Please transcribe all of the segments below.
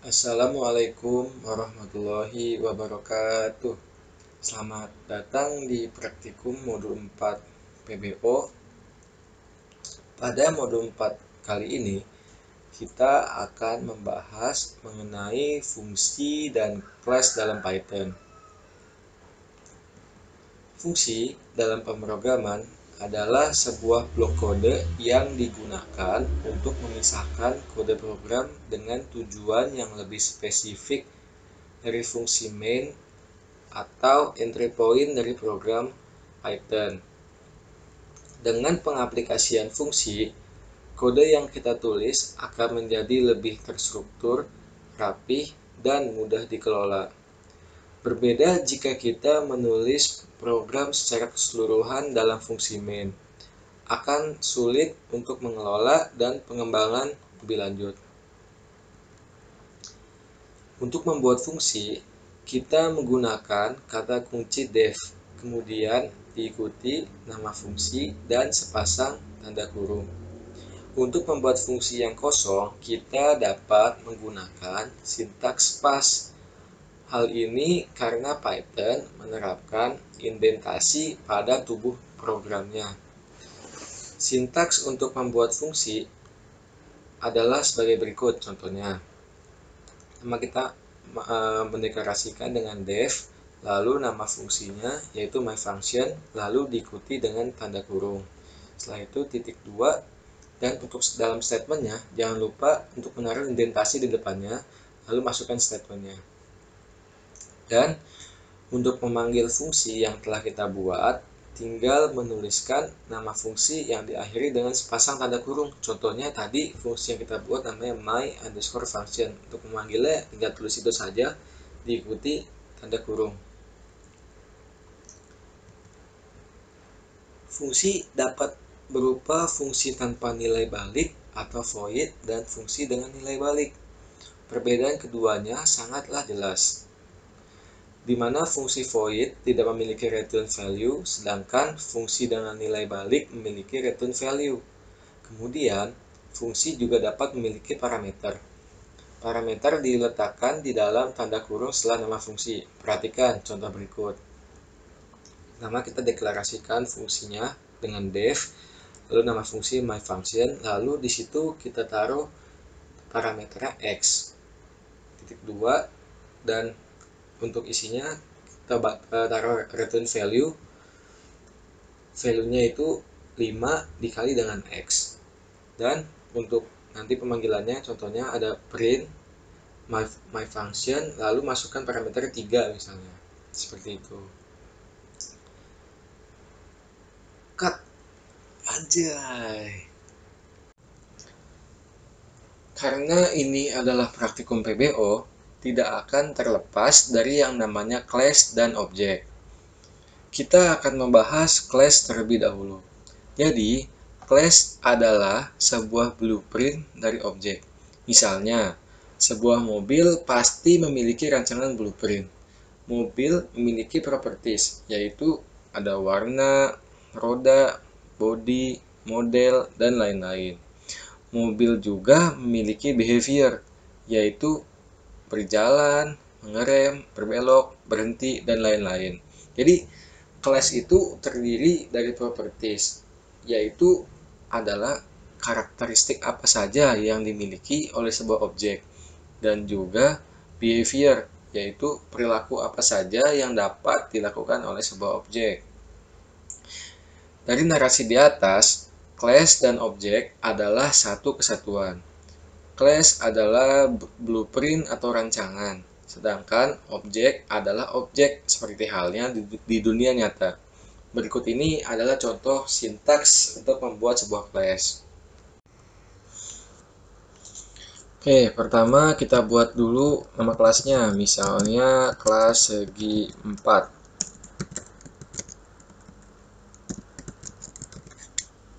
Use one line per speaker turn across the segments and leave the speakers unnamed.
Assalamualaikum warahmatullahi wabarakatuh. Selamat datang di praktikum modul 4 PBO. Pada modul 4 kali ini, kita akan membahas mengenai fungsi dan kelas dalam Python. Fungsi dalam pemrograman adalah sebuah blok kode yang digunakan untuk memisahkan kode program dengan tujuan yang lebih spesifik dari fungsi main atau entry point dari program Python. Dengan pengaplikasian fungsi, kode yang kita tulis akan menjadi lebih terstruktur, rapih, dan mudah dikelola. Berbeda jika kita menulis program secara keseluruhan dalam fungsi main, akan sulit untuk mengelola dan pengembangan lebih lanjut. Untuk membuat fungsi, kita menggunakan kata kunci def, kemudian diikuti nama fungsi dan sepasang tanda kurung. Untuk membuat fungsi yang kosong, kita dapat menggunakan sintaks pas. Hal ini karena Python menerapkan indentasi pada tubuh programnya. Sintaks untuk membuat fungsi adalah sebagai berikut contohnya. Pertama kita mendeklarasikan dengan def, lalu nama fungsinya yaitu myFunction, lalu diikuti dengan tanda kurung. Setelah itu titik 2, dan untuk dalam statementnya jangan lupa untuk menaruh indentasi di depannya, lalu masukkan statementnya. Dan untuk memanggil fungsi yang telah kita buat, tinggal menuliskan nama fungsi yang diakhiri dengan sepasang tanda kurung. Contohnya tadi fungsi yang kita buat namanya my_function. Untuk memanggilnya tinggal tulis itu saja, diikuti tanda kurung. Fungsi dapat berupa fungsi tanpa nilai balik atau void dan fungsi dengan nilai balik. Perbedaan keduanya sangatlah jelas, di mana fungsi void tidak memiliki return value, sedangkan fungsi dengan nilai balik memiliki return value. Kemudian, fungsi juga dapat memiliki parameter. Parameter diletakkan di dalam tanda kurung setelah nama fungsi. Perhatikan contoh berikut. Pertama kita deklarasikan fungsinya dengan def, lalu nama fungsi myFunction, lalu di situ kita taruh parameternya x. Titik 2, dan untuk isinya kita taruh return value. Value-nya itu 5 dikali dengan x. Dan untuk nanti pemanggilannya contohnya ada print myFunction, lalu masukkan parameter 3 misalnya. Seperti itu. Cut. Anjay. Karena ini adalah praktikum PBO, tidak akan terlepas dari yang namanya class dan objek. Kita akan membahas class terlebih dahulu. Jadi, class adalah sebuah blueprint dari objek. Misalnya, sebuah mobil pasti memiliki rancangan blueprint. Mobil memiliki properties, yaitu ada warna, roda, bodi, model, dan lain-lain. Mobil juga memiliki behavior, yaitu berjalan, mengerem, berbelok, berhenti, dan lain-lain. Jadi, kelas itu terdiri dari properties, yaitu adalah karakteristik apa saja yang dimiliki oleh sebuah objek, dan juga behavior, yaitu perilaku apa saja yang dapat dilakukan oleh sebuah objek. Dari narasi di atas, class dan objek adalah satu kesatuan. Class adalah blueprint atau rancangan, sedangkan objek adalah objek seperti halnya di dunia nyata. Berikut ini adalah contoh sintaks untuk membuat sebuah class. Oke, pertama kita buat dulu nama kelasnya, misalnya kelas segi 4.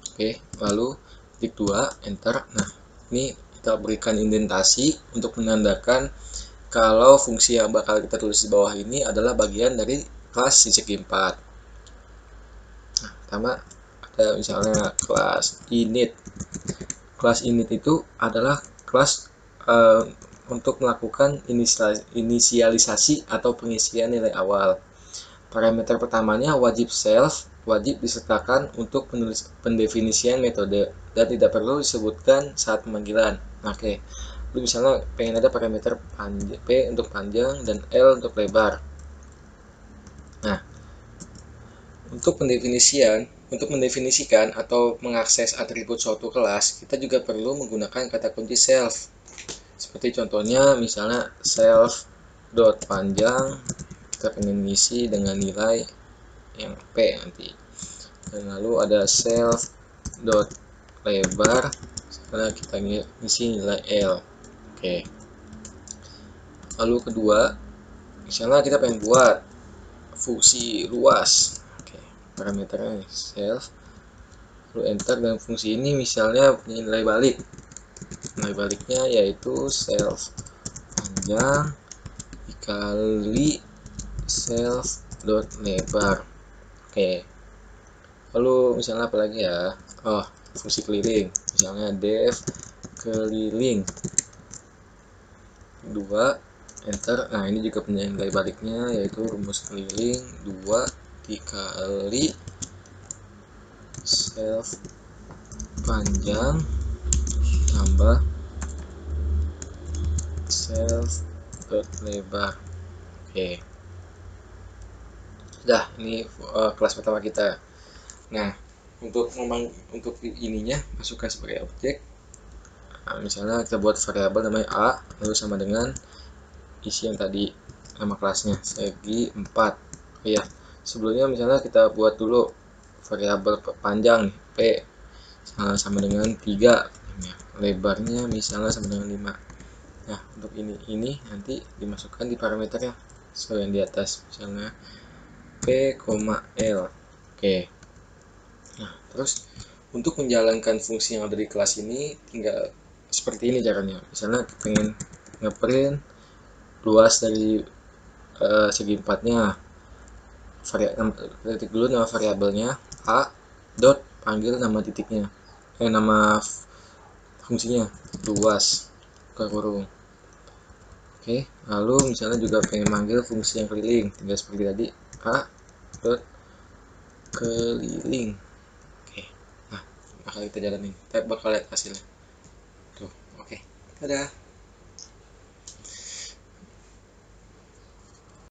Oke, lalu titik 2, enter. Nah, ini kita berikan indentasi untuk menandakan kalau fungsi yang bakal kita tulis di bawah ini adalah bagian dari kelas segi 4. Nah, pertama ada misalnya kelas init. Kelas init itu adalah kelas untuk melakukan inisialisasi atau pengisian nilai awal. Parameter pertamanya wajib self, wajib disertakan untuk pendefinisian metode dan tidak perlu disebutkan saat pemanggilan. Oke, lu misalnya pengen ada parameter P untuk panjang dan L untuk lebar. Nah, untuk mendefinisikan atau mengakses atribut suatu kelas, kita juga perlu menggunakan kata kunci self. Seperti contohnya misalnya self dot panjang, kita pengen ngisi dengan nilai yang P nanti. Dan lalu ada self dot lebar, setelah kita ngisi nilai L. Oke. Lalu kedua, misalnya kita pengen buat fungsi luas. Oke, parameternya self, lalu enter, dan fungsi ini misalnya punya nilai balik. Nilai baliknya yaitu self panjang dikali self dot lebar. Oke. Lalu misalnya apa lagi ya? Oh, fungsi keliling. Misalnya def keliling 2, enter. Nah, ini juga punya nilai baliknya yaitu rumus keliling 2 dikali self panjang tambah self dot lebar. Oke. Sudah, ini kelas pertama kita. Nah, untuk ininya masukkan sebagai objek. Nah, misalnya kita buat variabel namanya A, lalu sama dengan isi yang tadi, nama kelasnya segi 4. Oh ya, sebelumnya misalnya kita buat dulu variabel panjang nih, P sama dengan 3, lebarnya misalnya sama dengan 5. Nah, untuk ini nanti dimasukkan di parameternya sesuai yang di atas, misalnya P, L. Oke. Nah, terus untuk menjalankan fungsi yang ada di kelas ini tinggal seperti ini caranya. Misalnya pengen ngeprint luas dari segi 4-nya, ketik dulu nama variabelnya A dot panggil nama titiknya, nama fungsinya luas ke kurung. Oke, lalu misalnya juga pengen manggil fungsi yang keliling, tinggal seperti tadi, A dot keliling. Oke, nah bakal kita jalanin, kita bakal lihat hasilnya tuh. Oke, dadah.